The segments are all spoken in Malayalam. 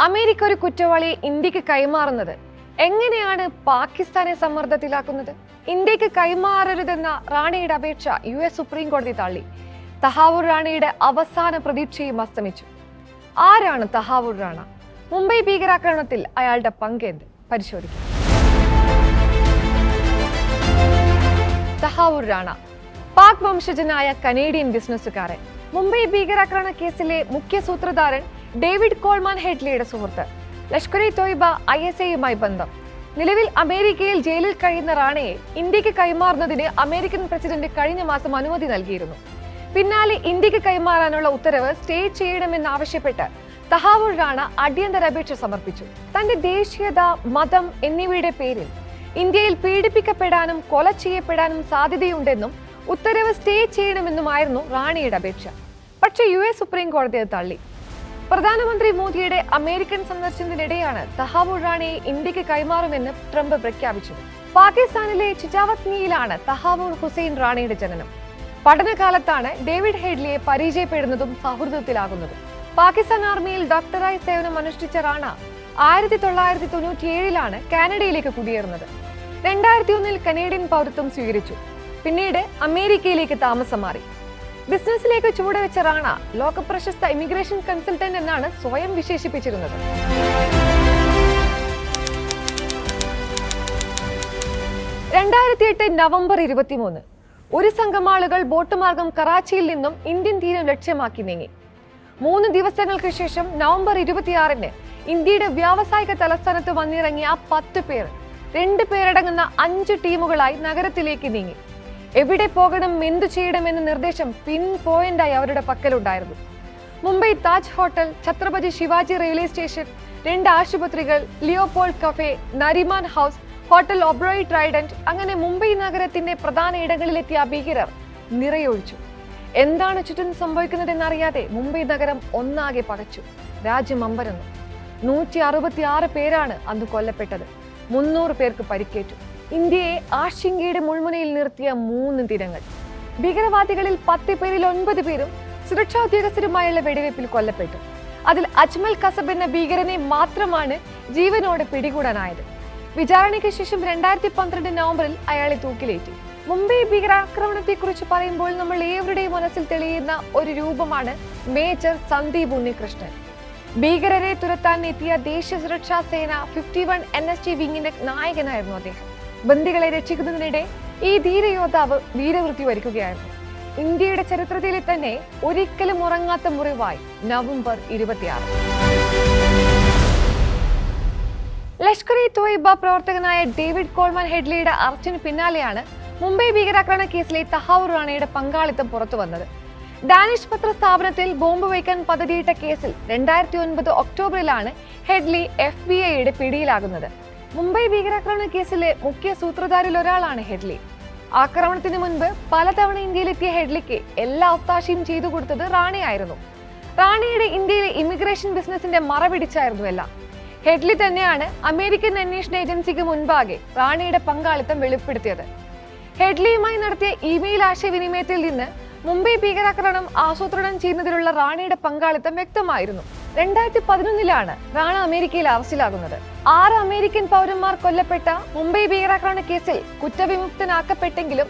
അമേരിക്ക ഒരു കുറ്റവാളിയെ ഇന്ത്യക്ക് കൈമാറുന്നത് എങ്ങനെയാണ് പാകിസ്ഥാനെ സമ്മർദ്ദത്തിലാക്കുന്നത്? ഇന്ത്യക്ക് കൈമാറരുതെന്ന റാണിയുടെ അപേക്ഷ US സുപ്രീം കോടതി തള്ളി. തഹാവൂർ റാണിയുടെ അവസാന പ്രതീക്ഷയും അസ്തമിച്ചു. ആരാണ് തഹാവൂർ റാണ? മുംബൈ ഭീകരാക്രമണത്തിൽ അയാളുടെ പങ്കെന്ത്? പരിശോധിക്കാം. തഹാവൂർ റാണ പാക് വംശജനായ കനേഡിയൻ ബിസിനസ്സുകാരൻ. മുംബൈ ഭീകരാക്രമണ കേസിലെ മുഖ്യ സൂത്രധാരൻ ഡേവിഡ് കോൾമാൻ ഹെഡ്ലിയുടെ സുഹൃത്ത്. ലഷ്കർ-ഇ-തോയ്ബ ISAയുമായി ബന്ധം. നിലവിൽ അമേരിക്കയിൽ ജയിലിൽ കഴിയുന്ന റാണയെ ഇന്ത്യക്ക് കൈമാറുന്നതിന് അമേരിക്കൻ പ്രസിഡന്റ് കഴിഞ്ഞ മാസം അനുമതി നൽകിയിരുന്നു. പിന്നാലെ ഇന്ത്യക്ക് കൈമാറാനുള്ള ഉത്തരവ് സ്റ്റേ ചെയ്യണമെന്നാവശ്യപ്പെട്ട് തഹാവൂർ റാണ അടിയന്തര അപേക്ഷ സമർപ്പിച്ചു. തന്റെ ദേശീയത, മതം എന്നിവയുടെ പേരിൽ ഇന്ത്യയിൽ പീഡിപ്പിക്കപ്പെടാനും കൊല ചെയ്യപ്പെടാനും സാധ്യതയുണ്ടെന്നും ഉത്തരവ് സ്റ്റേ ചെയ്യണമെന്നുമായിരുന്നു റാണിയുടെ അപേക്ഷ. പക്ഷേ US സുപ്രീം കോടതി അത് തള്ളി. പ്രധാനമന്ത്രി മോദിയുടെ അമേരിക്കൻ സന്ദർശനത്തിനിടെയാണ് തഹാവൂർ റാണയെ ഇന്ത്യക്ക് കൈമാറുമെന്ന് ട്രംപ് പ്രഖ്യാപിച്ചത്. പാകിസ്ഥാനിലെ ചിചാവത്നിയിലാണ് തഹാവൂർ ഹുസൈൻ റാണയുടെ ജനനം. പഠനകാലത്താണ് ഡേവിഡ് ഹെഡ്ലിയെ പരിചയപ്പെടുന്നതും സൗഹൃദത്തിലാകുന്നതും. പാകിസ്ഥാൻ ആർമിയിൽ ഡോക്ടറായി സേവനം അനുഷ്ഠിച്ച റാണ 1997 കാനഡയിലേക്ക് കുടിയേറുന്നത്. 2001 കനേഡിയൻ പൗരത്വം സ്വീകരിച്ചു. പിന്നീട് അമേരിക്കയിലേക്ക് താമസം മാറി. ബിസിനസ്സിലേക്ക് ചുവടുവെച്ച റാണ ലോകപ്രശസ്ത ഇമിഗ്രേഷൻ കൺസൾട്ടന്റ് എന്നാണ് സ്വയം വിശേഷിപ്പിച്ചിരുന്നത്. 2008 നവംബർ 23 ഒരു സംഘം ആളുകൾ ബോട്ട് മാർഗം കറാച്ചിയിൽ നിന്നും ഇന്ത്യൻ തീരം ലക്ഷ്യമാക്കി നീങ്ങി. 3 ദിവസങ്ങൾക്ക് ശേഷം നവംബർ 26 ഇന്ത്യയുടെ വ്യാവസായിക തലസ്ഥാനത്ത് വന്നിറങ്ങിയ 10 പേർ 2 പേരടങ്ങുന്ന 5 ടീമുകളായി നഗരത്തിലേക്ക് നീങ്ങി. എവിടെ പോകണം, എന്തു ചെയ്യണമെന്ന നിർദ്ദേശം പിൻ പോയിന്റായി അവരുടെ പക്കലുണ്ടായിരുന്നു. Mumbai Taj hotel, Chhatrapati Shivaji railway station, 2 ആശുപത്രികൾ, Leopold cafe, Nariman house, hotel Oberoi Trident, അങ്ങനെ മുംബൈ നഗരത്തിന്റെ പ്രധാന ഇടങ്ങളിലെത്തിയ ഭീകരർ നിറയൊഴിച്ചു. എന്താണ് ചുറ്റും സംഭവിക്കുന്നതെന്നറിയാതെ മുംബൈ നഗരം ഒന്നാകെ പകച്ചു. രാജ്യം അമ്പരന്നു. 166 പേരാണ് അന്ന് കൊല്ലപ്പെട്ടത്. 300 പേർക്ക് പരിക്കേറ്റു. ഇന്ത്യയെ ആശങ്കയുടെ മുൾമുനയിൽ നിർത്തിയ 3 ദിനങ്ങൾ. ഭീകരവാദികളിൽ 10 പേരിൽ 9 പേരും സുരക്ഷാ ഉദ്യോഗസ്ഥരുമായുള്ള വെടിവയ്പിൽ കൊല്ലപ്പെട്ടു. അതിൽ അജ്മൽ കസബ് എന്ന ഭീകരനെ മാത്രമാണ് ജീവനോടെ പിടികൂടാനായത്. വിചാരണയ്ക്ക് ശേഷം 2012 നവംബറിൽ അയാളെ തൂക്കിലേറ്റി. മുംബൈ ഭീകരാക്രമണത്തെക്കുറിച്ച് പറയുമ്പോൾ നമ്മൾ ഏവരുടെയും മനസ്സിൽ തെളിയുന്ന ഒരു രൂപമാണ് മേജർ സന്ദീപ് ഉണ്ണികൃഷ്ണൻ. ഭീകരരെ തുരത്താൻ എത്തിയ ദേശീയ സുരക്ഷാ സേന 51 NST വിങ്ങിന്റെ നായകനായിരുന്നു അദ്ദേഹം. ബന്ദികളെ രക്ഷിക്കുന്നതിനിടെ ഈ ധീരയോദ്ധാവ് വീരവൃത്തി വരിക്കുകയായിരുന്നു. ഇന്ത്യയുടെ ചരിത്രത്തിലെ തന്നെ ഒരിക്കലും ഉറങ്ങാത്ത മുറിവായി നവംബർ 26. ലഷ്കർ-ഇ-തോയ്ബ പ്രവർത്തകനായ ഡേവിഡ് കോൾമാൻ ഹെഡ്ലിയുടെ അറസ്റ്റിന് പിന്നാലെയാണ് മുംബൈ ഭീകരാക്രമണ കേസിലെ തഹാവൂർ റാണയുടെ പങ്കാളിത്തം പുറത്തുവന്നത്. ഡാനിഷ് പത്രസ്ഥാപനത്തിൽ ബോംബ് വയ്ക്കാൻ പദ്ധതിയിട്ട കേസിൽ 2009 ഒക്ടോബറിലാണ് ഹെഡ്ലി FBI പിടിയിലാകുന്നത്. മുംബൈ ഭീകരാക്രമണ കേസിലെ മുഖ്യ സൂത്രധാരിൽ ഒരാളാണ് ഹെഡ്ലി. ആക്രമണത്തിന് മുൻപ് പലതവണ ഇന്ത്യയിലെത്തിയ ഹെഡ്ലിക്ക് എല്ലാ ഒത്താശയും ചെയ്തു കൊടുത്തത് റാണയായിരുന്നു. റാണയുടെ ഇന്ത്യയിലെ ഇമിഗ്രേഷൻ ബിസിനസിന്റെ മറപിടിച്ചായിരുന്നു എല്ലാം. ഹെഡ്ലി തന്നെയാണ് അമേരിക്കൻ അന്വേഷണ ഏജൻസിക്ക് മുൻപാകെ റാണയുടെ പങ്കാളിത്തം വെളിപ്പെടുത്തിയത്. ഹെഡ്ലിയുമായി നടത്തിയ ഇമെയിൽ ആശയവിനിമയത്തിൽ നിന്ന് മുംബൈ ഭീകരാക്രമണം ആസൂത്രണം ചെയ്യുന്നതിലുള്ള റാണയുടെ പങ്കാളിത്തം വ്യക്തമായിരുന്നു. 2011 റാണ അമേരിക്കയിൽ അറസ്റ്റിലാകുന്നത്. 6 അമേരിക്കൻ പൗരന്മാർ കൊല്ലപ്പെട്ട മുംബൈ ഭീകരാക്രമണ കേസിൽ കുറ്റവിമുക്തനാക്കപ്പെട്ടെങ്കിലും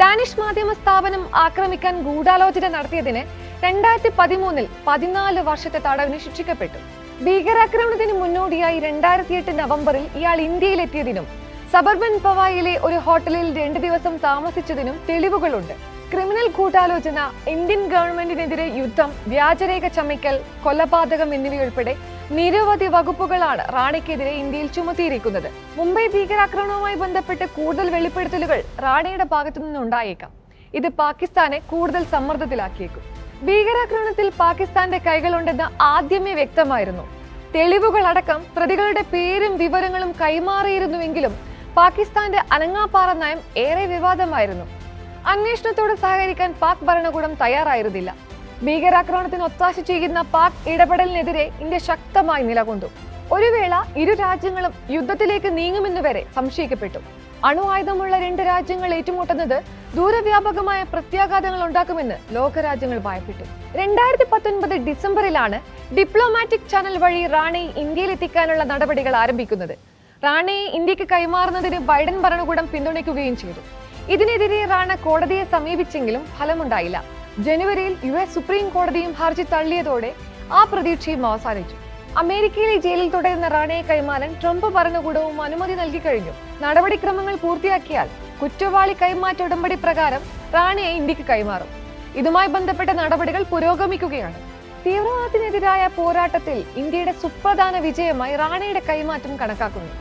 ഡാനിഷ് മാധ്യമ സ്ഥാപനം ആക്രമിക്കാൻ ഗൂഢാലോചന നടത്തിയതിന് 2013 14 വർഷത്തെ തടവിന് ശിക്ഷിക്കപ്പെട്ടു. ഭീകരാക്രമണത്തിന് മുന്നോടിയായി 2008 നവംബറിൽ ഇയാൾ ഇന്ത്യയിലെത്തിയതിനും സബർബൻ പവായിലെ ഒരു ഹോട്ടലിൽ 2 ദിവസം താമസിച്ചതിനും തെളിവുകളുണ്ട്. ക്രിമിനൽ ഗൂഢാലോചന, ഇന്ത്യൻ ഗവൺമെന്റിനെതിരെ യുദ്ധം, വ്യാജരേഖ ചമയ്ക്കൽ, കൊലപാതകം എന്നിവയുൾപ്പെടെ നിരവധി വകുപ്പുകളാണ് റാണയ്ക്കെതിരെ ഇന്ത്യയിൽ ചുമത്തിയിരിക്കുന്നത്. മുംബൈ ഭീകരാക്രമണവുമായി ബന്ധപ്പെട്ട് കൂടുതൽ വെളിപ്പെടുത്തലുകൾ റാണയുടെ ഭാഗത്തു നിന്നുണ്ടായേക്കാം. ഇത് പാകിസ്ഥാനെ കൂടുതൽ സമ്മർദ്ദത്തിലാക്കിയേക്കും. ഭീകരാക്രമണത്തിൽ പാകിസ്ഥാന്റെ കൈകളുണ്ടെന്ന് ആദ്യമേ വ്യക്തമായിരുന്നു. തെളിവുകളടക്കം പ്രതികളുടെ പേരും വിവരങ്ങളും കൈമാറിയിരുന്നുവെങ്കിലും പാകിസ്ഥാന്റെ അനങ്ങാപ്പാറ നയം ഏറെ വിവാദമായിരുന്നു. അന്വേഷണത്തോട് സഹകരിക്കാൻ പാക് ഭരണകൂടം തയ്യാറായിരുന്നില്ല. ഭീകരാക്രമണത്തിന് ഒത്താശ ചെയ്യുന്ന പാക് ഇടപെടലിനെതിരെ ഇന്ത്യ ശക്തമായി നിലകൊണ്ടു. ഒരു വേള ഇരു രാജ്യങ്ങളും യുദ്ധത്തിലേക്ക് നീങ്ങുമെന്ന് വരെ സംശയിക്കപ്പെട്ടു. അണുആയുധമുള്ള രണ്ട് രാജ്യങ്ങൾ ഏറ്റുമുട്ടുന്നത് ദൂരവ്യാപകമായ പ്രത്യാഘാതങ്ങൾ ഉണ്ടാക്കുമെന്ന് ലോകരാജ്യങ്ങൾ ഭയപ്പെട്ടു. 2019 ഡിസംബറിലാണ് ഡിപ്ലോമാറ്റിക് ചാനൽ വഴി റാണയെ ഇന്ത്യയിലെത്തിക്കാനുള്ള നടപടികൾ ആരംഭിക്കുന്നത്. റാണയെ ഇന്ത്യക്ക് കൈമാറുന്നതിന് ബൈഡൻ ഭരണകൂടം പിന്തുണയ്ക്കുകയും ചെയ്തു. ഇതിനെതിരെ റാണ കോടതിയെ സമീപിച്ചെങ്കിലും ഫലമുണ്ടായില്ല. ജനുവരിയിൽ US സുപ്രീം കോടതിയും ഹർജി തള്ളിയതോടെ ആ പ്രതീക്ഷയും അവസാനിച്ചു. അമേരിക്കയിലെ ജയിലിൽ തുടരുന്ന റാണയെ കൈമാറാൻ ട്രംപ് ഭരണകൂടവും അനുമതി നൽകി കഴിഞ്ഞു. നടപടിക്രമങ്ങൾ പൂർത്തിയാക്കിയാൽ കുറ്റവാളി കൈമാറ്റ ഉടമ്പടി പ്രകാരം റാണയെ ഇന്ത്യക്ക് കൈമാറും. ഇതുമായി ബന്ധപ്പെട്ട നടപടികൾ പുരോഗമിക്കുകയാണ്. തീവ്രവാദത്തിനെതിരായ പോരാട്ടത്തിൽ ഇന്ത്യയുടെ സുപ്രധാന വിജയമായി റാണയുടെ കൈമാറ്റം കണക്കാക്കുന്നു.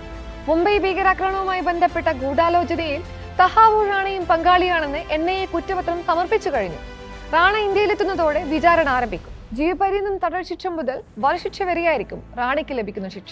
മുംബൈ ഭീകരാക്രമണവുമായി ബന്ധപ്പെട്ട ഗൂഢാലോചനയിൽ തഹാവൂർ റാണയും പങ്കാളിയാണെന്ന് NIA കുറ്റപത്രം സമർപ്പിച്ചു കഴിഞ്ഞു. റാണ ഇന്ത്യയിലെത്തുന്നതോടെ വിചാരണ ആരംഭിക്കും. ജീവപര്യന്തം തടവ് ശിക്ഷ മുതൽ വധശിക്ഷ വരെയായിരിക്കും റാണയ്ക്ക് ലഭിക്കുന്ന ശിക്ഷ.